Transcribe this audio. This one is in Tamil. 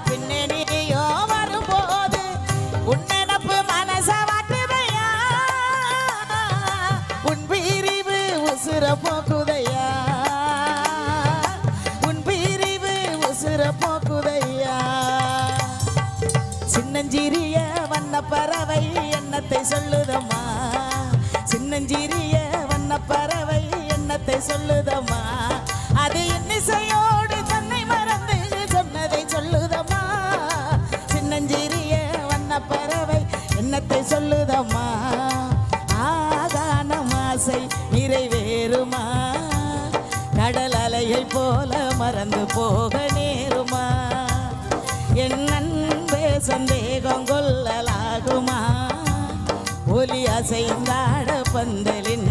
பின்னணியோ வரும்போது உன்னெனப்பு மனச வாட்டுதையா உன் பிரிவு உசுர போக்குதையா உன் பிரிவு உசுர போக்குதையா சின்னஞ்சிறிய வண்ண பறவை எண்ணத்தை சொல்லுதம்மா சின்னஞ்சிறிய வண்ண பறவை எண்ணத்தை சொல்லுதம்மா அது இன்னிசையோடு தன்னை மறந்து சொன்னதை சொல்லுதம்மா சின்னஞ்சிறிய வண்ண பறவை எண்ணத்தை சொல்லுதம்மா ஆகான ஆசை நிறைவேறுமா கடல் அலையை போல மறந்து போக நேருமா என் அன்பே சந்தேகம் கொள்ளலாகுமா ஒலி அசைந்தாட பந்தலின்